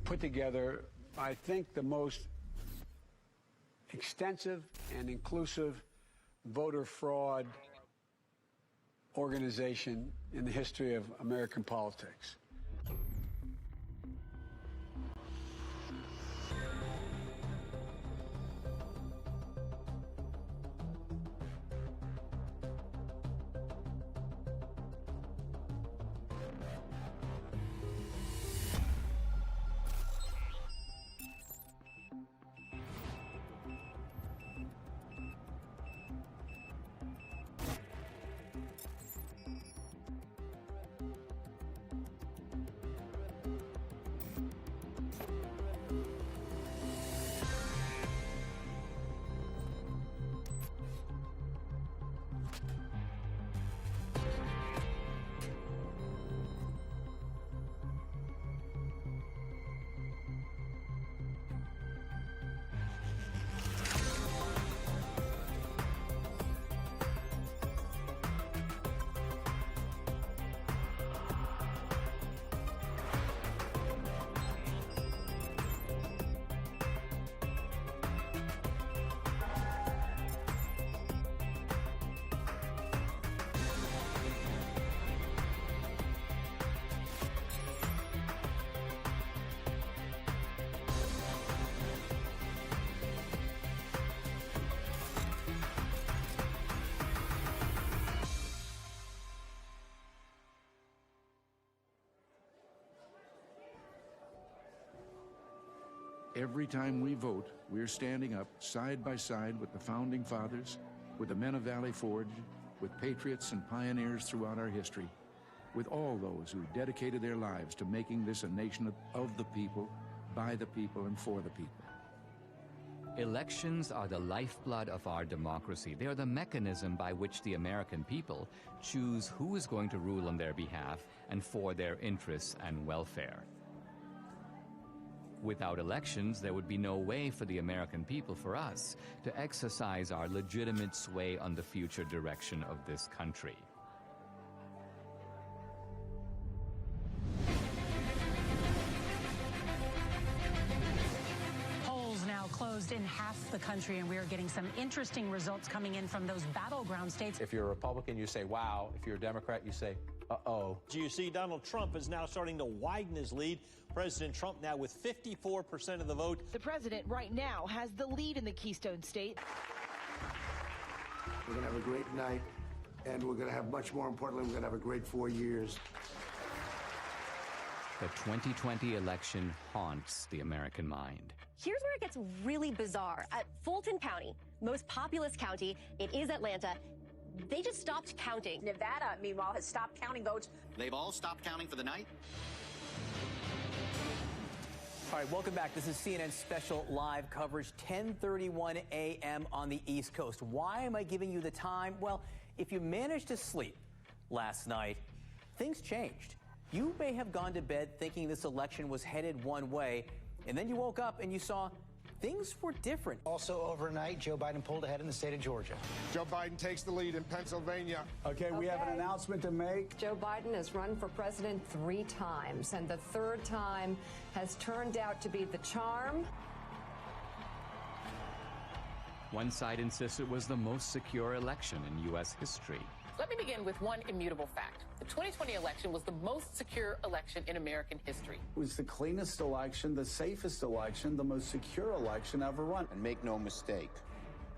put together, I think, the most extensive and inclusive voter fraud organization in the history of American politics. Every time we vote, we're standing up side by side with the Founding Fathers, with the men of Valley Forge, with patriots and pioneers throughout our history, with all those who dedicated their lives to making this a nation of the people, by the people, and for the people. Elections are the lifeblood of our democracy. They are the mechanism by which the American people choose who is going to rule on their behalf and for their interests and welfare. Without elections, there would be no way for the American people, for us, to exercise our legitimate sway on the future direction of this country. Polls now closed in half the country, and we are getting some interesting results coming in from those battleground states. If you're a Republican, you say, wow. If you're a Democrat, you say, uh-oh. You see, Donald Trump is now starting to widen his lead. President Trump now with 54% of the vote. The president right now has the lead in the Keystone State. We're going to have a great night, and we're going to have, much more importantly, we're going to have a great 4 years. The 2020 election haunts the American mind. Here's where it gets really bizarre. At Fulton County, most populous county, it is Atlanta, they just stopped counting. Nevada, meanwhile, has stopped counting votes. They've all stopped counting for the night? All right, welcome back. This is CNN special live coverage, 10:31 a.m. on the East Coast. Why am I giving you the time? Well, if you managed to sleep last night, things changed. You may have gone to bed thinking this election was headed one way, and then you woke up and you saw things were different. Also overnight, Joe Biden pulled ahead in the state of Georgia. Joe Biden takes the lead in Pennsylvania. Okay, we have an announcement to make. Joe Biden has run for president 3 times, and the 3rd time has turned out to be the charm. One side insists it was the most secure election in U.S. history. Let me begin with one immutable fact. The 2020 election was the most secure election in American history. It was the cleanest election, the safest election, the most secure election ever run. And make no mistake,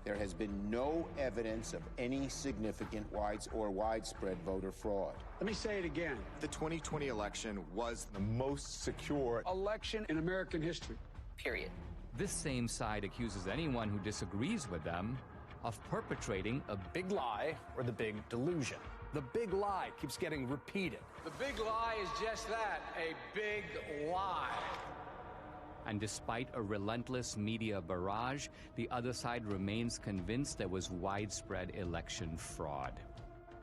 there has been no evidence of any significant widespread voter fraud. Let me say it again. The 2020 election was the most secure election in American history. Period. This same side accuses anyone who disagrees with them of perpetrating a big lie or the big delusion. The big lie keeps getting repeated. The big lie is just that, a big lie. And despite a relentless media barrage, the other side remains convinced there was widespread election fraud.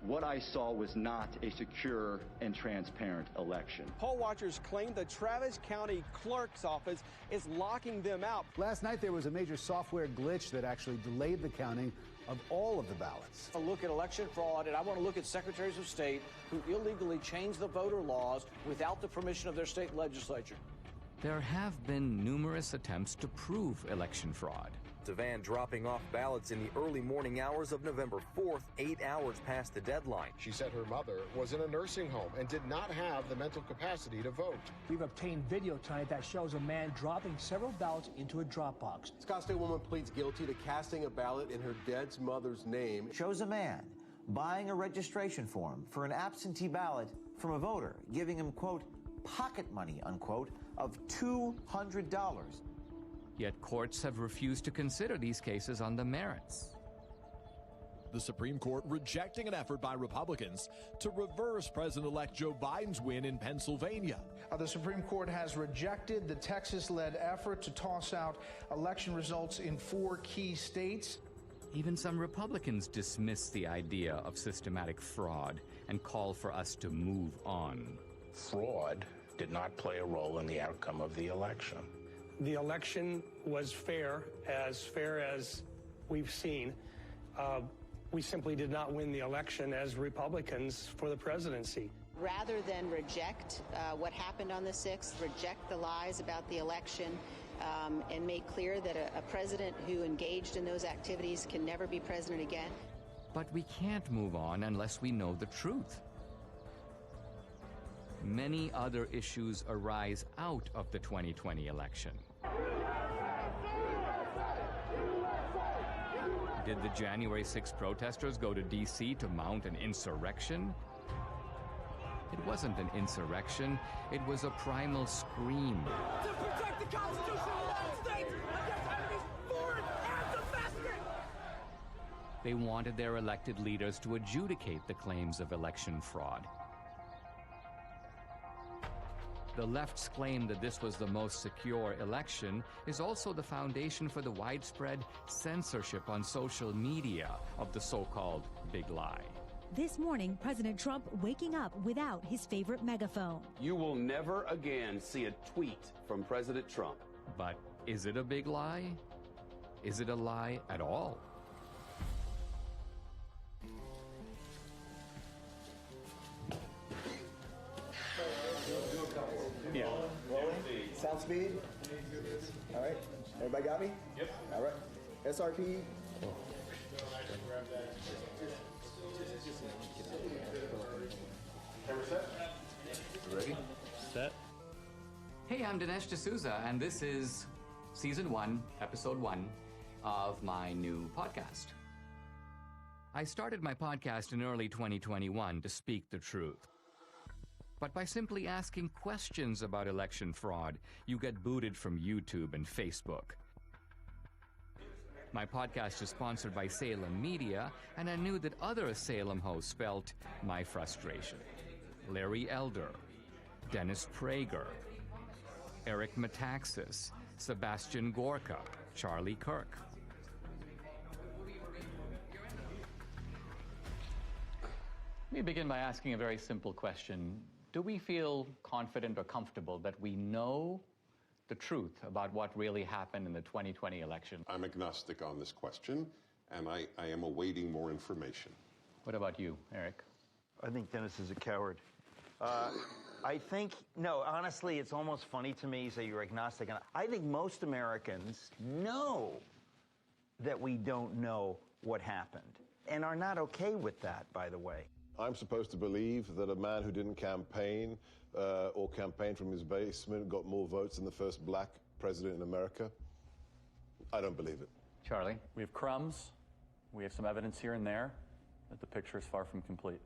What I saw was not a secure and transparent election. Poll watchers claim the Travis County Clerk's Office is locking them out. Last night there was a major software glitch that actually delayed the counting of all of the ballots. I look at election fraud, and I want to look at secretaries of state who illegally changed the voter laws without the permission of their state legislature. There have been numerous attempts to prove election fraud. The van dropping off ballots in the early morning hours of November 4th, 8 hours past the deadline. She said her mother was in a nursing home and did not have the mental capacity to vote. We've obtained video tonight that shows a man dropping several ballots into a drop box. Scottsdale woman pleads guilty to casting a ballot in her dead mother's name. Shows a man buying a registration form for an absentee ballot from a voter, giving him, quote, pocket money, unquote, of $200. Yet courts have refused to consider these cases on the merits. The Supreme Court rejecting an effort by Republicans to reverse President-elect Joe Biden's win in Pennsylvania. The Supreme Court has rejected the Texas-led effort to toss out election results in 4 key states. Even some Republicans dismiss the idea of systematic fraud and call for us to move on. Fraud did not play a role in the outcome of the election. The election was fair as we've seen. We simply did not win the election as Republicans for the presidency. Rather than reject what happened on the 6th, reject the lies about the election, and make clear that a president who engaged in those activities can never be president again. But we can't move on unless we know the truth. Many other issues arise out of the 2020 election. Did the January 6 protesters go to D.C. to mount an insurrection? It wasn't an insurrection, it was a primal scream. To protect the Constitution of the United States against enemies foreign and domestic! They wanted their elected leaders to adjudicate the claims of election fraud. The left's claim that this was the most secure election is also the foundation for the widespread censorship on social media of the so-called big lie. This morning, President Trump waking up without his favorite megaphone. You will never again see a tweet from President Trump. But is it a big lie? Is it a lie at all? Yeah. Rolling. Sound speed. All right. Everybody got me? Yep. All right. SRP. Ready? Set. Hey, I'm Dinesh D'Souza, and this is Season 1, Episode 1 of my new podcast. I started my podcast in early 2021 to speak the truth. But by simply asking questions about election fraud, you get booted from YouTube and Facebook. My podcast is sponsored by Salem Media, and I knew that other Salem hosts felt my frustration. Larry Elder, Dennis Prager, Eric Metaxas, Sebastian Gorka, Charlie Kirk. Let me begin by asking a very simple question. Do we feel confident or comfortable that we know the truth about what really happened in the 2020 election? I'm agnostic on this question, and I am awaiting more information. What about you, Eric? I think Dennis is a coward. I think, no, honestly, it's almost funny to me you say you're agnostic. And I think most Americans know that we don't know what happened and are not okay with that, by the way. I'm supposed to believe that a man who didn't campaign or campaign from his basement got more votes than the first black president in America. I don't believe it. Charlie? We have crumbs. We have some evidence here and there that the picture is far from complete.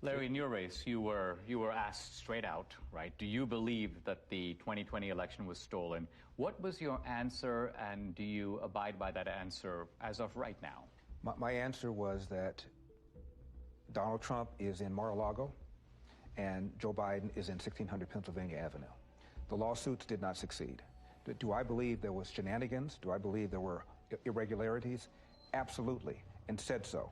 Larry, in your race, you were asked straight out, right? Do you believe that the 2020 election was stolen? What was your answer, and do you abide by that answer as of right now? My answer was that Donald Trump is in Mar-a-Lago, and Joe Biden is in 1600 Pennsylvania Avenue. The lawsuits did not succeed. Do I believe there was shenanigans? Do I believe there were irregularities? Absolutely, and said so.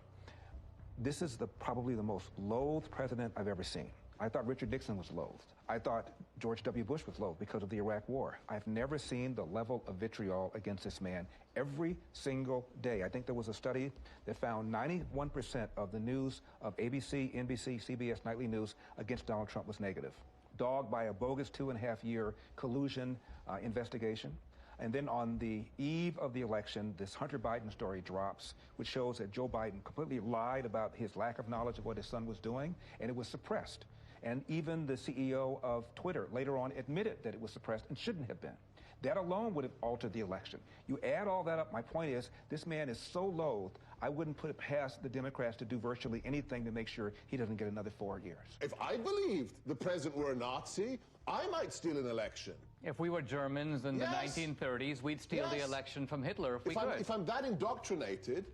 This is probably the most loathed president I've ever seen. I thought Richard Nixon was loathed. I thought George W. Bush was loathed because of the Iraq War. I've never seen the level of vitriol against this man every single day. I think there was a study that found 91% of the news of ABC, NBC, CBS nightly news against Donald Trump was negative. dogged by a bogus 2.5-year collusion investigation. And then on the eve of the election, this Hunter Biden story drops, which shows that Joe Biden completely lied about his lack of knowledge of what his son was doing, and it was suppressed. And even the CEO of Twitter later on admitted that it was suppressed and shouldn't have been. That alone would have altered the election. You add all that up, my point is, this man is so loathed, I wouldn't put it past the Democrats to do virtually anything to make sure he doesn't get another 4 years. If I believed the president were a Nazi, I might steal an election. If we were Germans in the 1930s, we'd steal the election from Hitler if we could. If I'm that indoctrinated,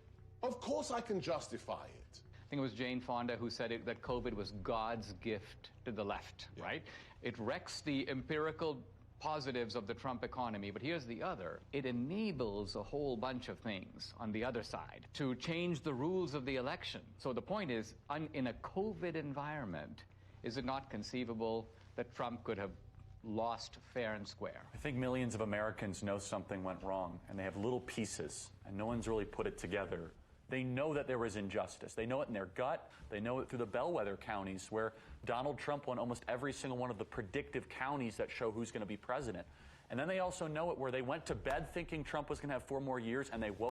of course I can justify it. I think it was Jane Fonda who said that COVID was God's gift to the left, right? It wrecks the empirical positives of the Trump economy, but here's the other. It enables a whole bunch of things on the other side to change the rules of the election. So the point is, in a COVID environment, is it not conceivable that Trump could have lost fair and square? I think millions of Americans know something went wrong, and they have little pieces, and no one's really put it together. They know that there was injustice. They know it in their gut. They know it through the bellwether counties where Donald Trump won almost every single one of the predictive counties that show who's going to be president. And then they also know it where they went to bed thinking Trump was going to have 4 more years, and they woke